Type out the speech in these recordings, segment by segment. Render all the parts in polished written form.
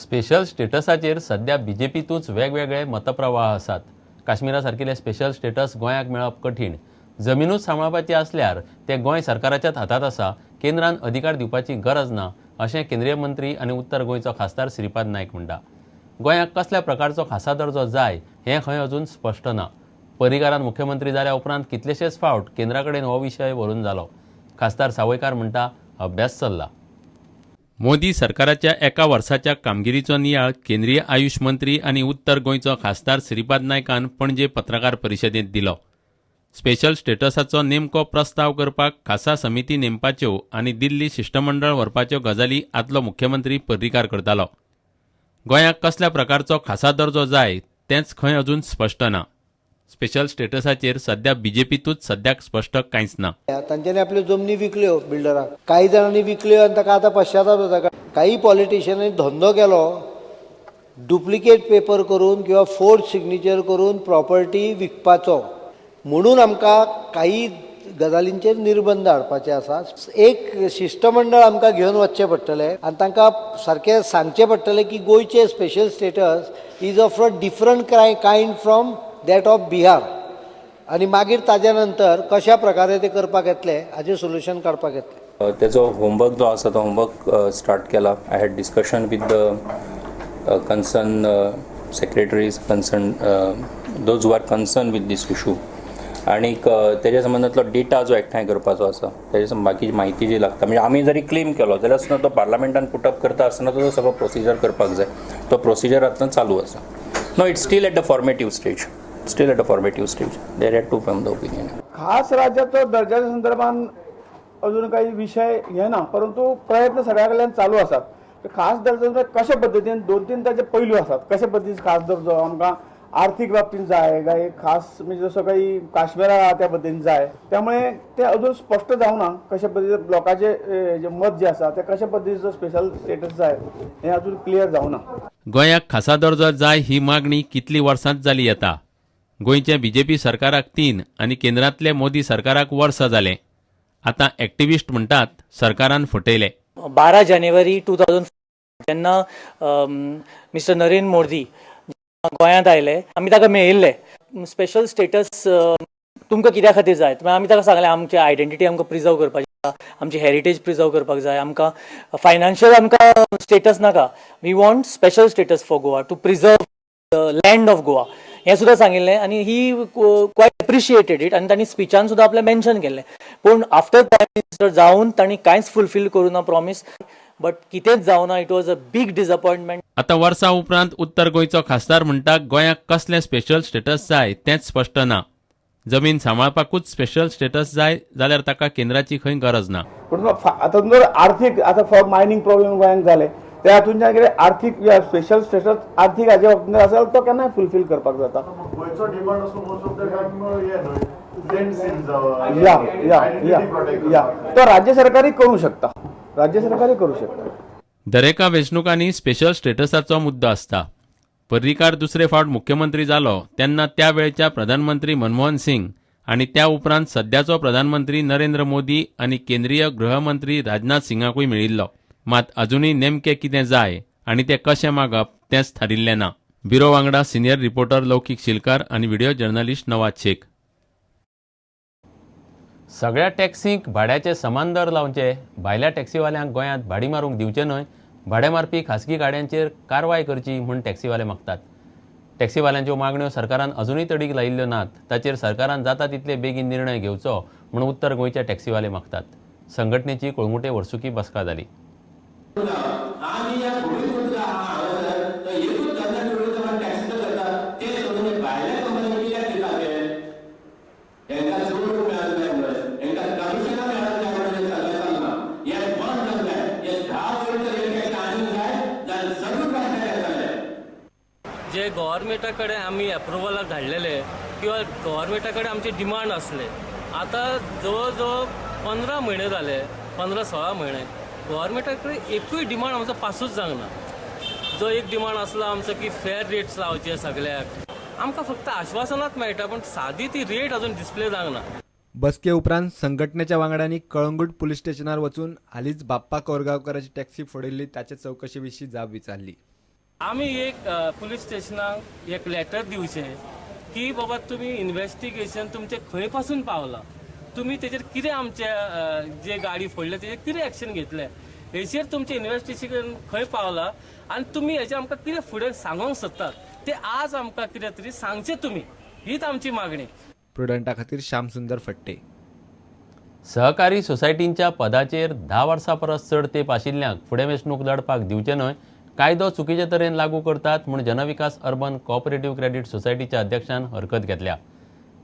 Special स्टेटसाचेर सध्या बीजेपीतूच वेगवेगळे मतप्रवाह आसात। काश्मीरा सारकिले स्पेशल स्टेटस गोंयाक मेळप कठीण। जमीनूच सांबाळपाची असल्यार ते गोंय सरकाराच्याच हातात आसा। केंद्रान अधिकार दिवपाची गरज ना अशें केंद्रीय मंत्री आनी उत्तर गोंयचो खासदार श्रीपाद नायक म्हणटा। गोंयाक कसल्या प्रकारचो खासा दर्जो जाय हें खंय अजून स्पश्ट ना। पर्रीकारान मुख्यमंत्री जाल्या उपरांत कितलेशेच फावट केंद्रा कडेन हो विशय व्हरून जालो। खासदार सावयकार म्हणटा अभ्यास चल्ला। मोदी सरकाराच्या एका वर्साच्या कामगिरीचो नियाळ केंद्रीय आयुष मंत्री आनी उत्तर गोंयचो खासदार श्रीपाद नायकान पणजे पत्रकार परिशदेंत दिलो। स्पेशल स्टेटसाचो नेमको प्रस्ताव करपाक खासा समिती नेमपाच्यो आनी दिल्ली शिष्टमंडळ व्हरपाच्यो गजाली आदलो मुख्यमंत्री पर्रीकार करतालो। गोंयाक कसल्या प्रकारचो खासा दर्जो जाय तेंच खंय अजून स्पश्ट ना। स्पेशल स्टेटसाचेर सध्या बीजेपीतूच सद्याक स्पश्ट कांयच ना। तांच्यांनी आपल्यो जमनी विकल्यो बिल्डरांक, काही जाणांनी विकल्यो आनी ताका आतां पश्चाताप जाता। काही पॉलिटिशियनांनी धंदो केलो डुप्लिकेट पेपर करून किंवा फोर्ज सिग्नेचर करून प्रॉपर्टी विकपाचो, म्हणून आमकां काही गजालींचेर निर्बंध हाडपाचे आसा। एक शिष्टमंडळ आमकां घेवन वचचें पडटलें आनी तांकां सारकें सांगचें पडटलें की गोंयचे special status is of a different kind from that of Bihar, आनी मागीर ताज्या नंतर कशा प्रकारे ते करपाक येतले हाचें सोल्युशन काडपाक येतलें। तेजो होमवर्क जो आसा तो होमवर्क स्टार्ट केला। I had discussion with the concern secretaries, concern those who are concern with these issue, आणि तेज्या संबंधांतलो डेटा जो एकठांय करपाचो आसा, तेज्या बाकीची म्हायती जी लागता, म्हणजे आमी जरी क्लेम केलो जाल्यार सुद्दां तो पार्लमेंटान पुटअप करता आसतना तो सगळो प्रोसिजर करपाक जाय। तो प्रोसिजर आतां चालू आसा। No, it's still at the formative stage, still at a formative stage. There had to form the opinion. खास राज्याचो दर्जाच्या संदर्भात अजून काही विषय हे ना, परंतु प्रयत्न सगळ्या कडल्यान चालू आसात। खास दर्जो कशा पद्दतीन दोन तीन ताचे पैलू आसात। कशा पद्दतीन खास दर्जो आमकां आर्थीक बाबतींत जाय काय खास, म्हणजे जसो काही काश्मीरा त्या पद्दतीन जाय, त्यामुळे ते अजून स्पष्ट जावना कशा पद्दतीन लोकांचे जे मत जे आसा ते कशा पद्दतीचो स्पेशल स्टेटस जाय हे अजून क्लियर जावना। गोंयाक खासा दर्जो जाय ही मागणी कितली वर्सांत जाली येता। गोंयच्या बीजेपी सरकाराक 3 आनी केंद्रांतले मोदी सरकाराक वर्स जालें। आतां एक्टिविस्ट म्हणटात सरकारान फटयले। 12 जानेवारी 2004 जेन्ना मिस्टर नरेंद्र मोदी गोंयांत आयले, आमी ताका मेळिल्ले स्पेशल स्टेटस तुमकां कित्या खातीर जाय। आमी ताका सांगलें आमची आयडेंटिटी आमकां प्रिजर्व करपाची आसा, आमची हेरिटेज प्रिजर्व करपाक जाय, आमकां फायनान्शियल आमकां स्टेटस नाका, we want special status for Goa to preserve land of Goa हें सुद्दां सांगिल्लें। आनी ही क्वायट एप्रिशिएटेड इट, आनी तांणी स्पिचान सुद्दां आपलें मेन्शन केल्लें। पूण आफ्टर प्रायम मिनिस्टर जावन तांणी कांयच फुलफील करूं ना प्रॉमीस, बट कितेंच जावना। It was a big disappointment. आतां वर्सां उपरांत उत्तर गोंयचो खासदार म्हणटा गोंयाक कसलें स्पेशल स्टेटस जाय तेंच स्पश्ट ना। जमीन सांबाळपाकूच स्पेशल स्टेटस जाय जाल्यार ताका केंद्राची खंय गरज ना। पूण आतां जर आर्थीक आतां फॉर मायनींग प्रॉब्लेम गोंयांत जाले, त्या हातूंतल्यान कितें आर्थीक स्पेशल स्टेटस आर्थीक हाजे बाबतींत आसा तो केन्नाय फुलफील करपाक जाता। गोंयचो डिमांड असो मोस्ट ऑफ द टाइम हे न्हय, या तो राज्य सरकारय करूं शकता, राज्य सरकारय करूं शकता। दरेका वेंचणुकांनी स्पेशल स्टेटसाचो मुद्दो आसता। पर्रीकार दुसरे फावट मुख्यमंत्री जालो तेन्ना त्या वेळच्या प्रधानमंत्री मनमोहन सिंग आनी त्या उपरांत सद्याचो प्रधानमंत्री नरेंद्र मोदी आनी केंद्रीय गृहमंत्री राजनाथ सिंगाकूय मेळिल्लो। मात अजुनूय नेमकें कितें जाय आनी तें कशें मागप तेंच थारिल्लें ना। ब्युरो वांगडा सिनियर रिपोर्टर लौकीक शिलकार आनी व्हिडिओ जर्नलिस्ट नवाज शेख। सगळ्या टॅक्सींक भाड्याचे समान दर लावचे, भायल्या टॅक्सीवाल्यांक गोंयांत भाडी मारूंक दिवचे न्हय, भाडे मारपी खासगी गाड्यांचेर कारवाय करची म्हूण टॅक्सीवाले मागतात। टॅक्सीवाल्यांच्यो मागण्यो सरकारान अजूनय तडीक लायिल्ल्यो नात, ताचेर सरकारान जाता तितले बेगीन निर्णय घेवचो म्हूण उत्तर गोंयचे टॅक्सीवाले मागतात। संघटनेची कोळंगुटे वर्सुकी बसका जाली। जे गव्हर्मेंटा कडेन आमी एप्रुवलाक धाडलेले किंवा गव्हर्मेंटा कडेन आमचे डिमांड आसले, आतां जवळ जवळ 15 म्हयने जाले, 15-16 म्हयने गव्हर्मेंटा कडेन एकूय डिमांड आमचो पासूच जावना। जो एक डिमांड आसलो आमचो की फेर रेट्स लावचे सगळ्याक, आमकां फक्त आश्वासनात मेळटा पण सादी ती रेट अजून डिस्प्ले जावना। बसके उपरांत संघटनेच्या वांगड्यांनी कळंगूट पुलीस स्टेशनार वचून हालींच बाप्पा कोरगांवकाराची टॅक्सी फोडिल्ली ताचे चवकशे विशीं जाब विचारली। आमी एक पुलीस स्टेशनाक एक लेटर दिवचें की बाबा तुम्ही इन्व्हेस्टिगेशन तुमचे खंय पासून पावला, तुम्ही तेजेर कितें आमचे जे गाडी फोडले तेजेर कितें एक्शन घेतले, हेचेर तुमचे इन्व्हेस्टिगेशन खंय पावला आनी तुम्ही हेचेर आमकां कितें फुडें सांगूंक सोदतात ते आज आमकां कितें तरी सांगचें तुमी, हीच आमची मागणी. प्रुडंटा खातीर श्यामसुंदर फडटे. सहकारी सोसायटींच्या पदाचेर 10 वर्सां परस चड तेंप आशिल्ल्यांक फुडें वेंचणूक लढपाक दिवचे न्हय, कायदो चुकीचे तरेन लागू करतात म्हूण जनविकास अर्बन कोऑपरेटिव्ह क्रेडीट सोसायटीच्या अध्यक्षान हरकत घेतल्या.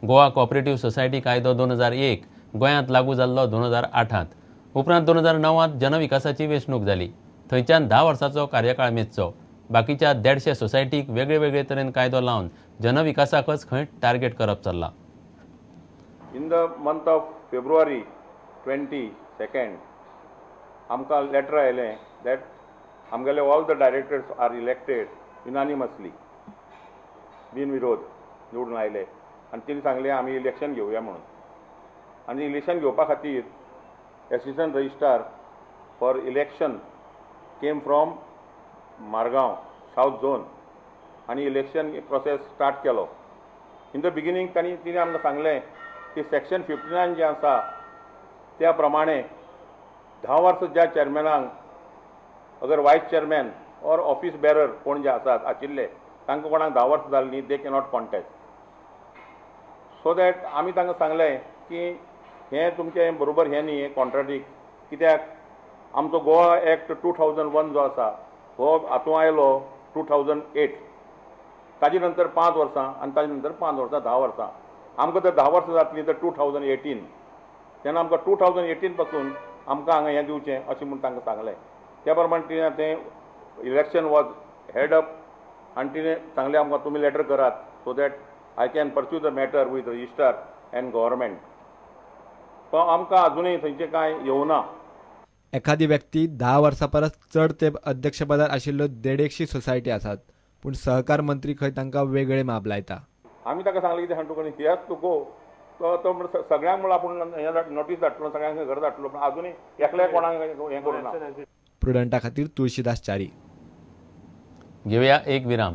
गोवा कोऑपरेटिव्ह सोसायटी कायदो 2001 गोंयांत लागू जाल्लो 2008 उपरांत 2009 जनविकासाची वेंचणूक जाली. थंयच्यान 10 वर्सांचो कार्यकाळ मेजचो. बाकीच्या 150 सोसायटीक वेगळे वेगळे तरेन कायदो लावन जनविकासाकच खंय टार्गेट करप चल्लां. In the month of February 22nd, आमकां लेटर आयलें that आमगेले all the directors are elected unanimously, बिनविरोध निवडून आयले आनी तिणी सांगलें आमी इलेक्शन घेवया म्हणून. आनी इलेक्शन घेवपा खातीर assistant registrar for election came from Margao south zone आनी इलेक्शन प्रोसेस स्टार्ट केलो. इन द बिगिनींग तिणी आमकां सांगलें की सेक्शन 59 जे आसा त्या प्रमाणे 10 वर्सां ज्या चेअरमॅनाक अगर वायस चेअरमॅन ऑर ऑफिस बेरर कोण जे आसात आशिल्ले तांकां कोणाक 10 वर्सां जालीं न्ही, दे कॅनॉट कॉन्टेस्ट. सो दॅट आमी तांकां सांगलें की हें तुमचें बरोबर हें न्ही, हें कॉन्ट्राडिक्ट. कित्याक आमचो गोवा एक्ट 2001 जो आसा हो हातूंत आयलो 2008, ताजे नंतर 5 वर्सां आनी ताजे नंतर 5 वर्सां 10 वर्सां. आमकां जर 10 वर्सां जातलीं तर 2018 तेन्ना आमकां 2018 पासून आमकां हांगा हें दिवचें अशें म्हूण तांकां सांगलें. त्या प्रमाणे तिणें तें इलेक्शन वॉज हेड अप आनी तिणें सांगलें आमकां तुमी लेटर करात so that I can pursue the matter with registrar end government. पण आमकां अजुनूय थंयचें कांय येवना. एखादी व्यक्ती 10 वर्सां परस चड तेंप अध्यक्षपदार आशिल्ल्यो 150 सोसायटी आसात, पूण सहकार मंत्री खंय तांकां वेगळे माप लायता. आमी ताका सांगलें कितें सांगता तुका हियर्स टू गो, तो सगळ्यांक म्हणून आपूण हें नोटीस धाडटलो, सगळ्यांक घर धाडटलो, पूण अजुनूय एकल्याक कोणाक हें करूं ना. प्रुडंटा खातीर तुळशीदास च्यारी. घेवया एक विराम.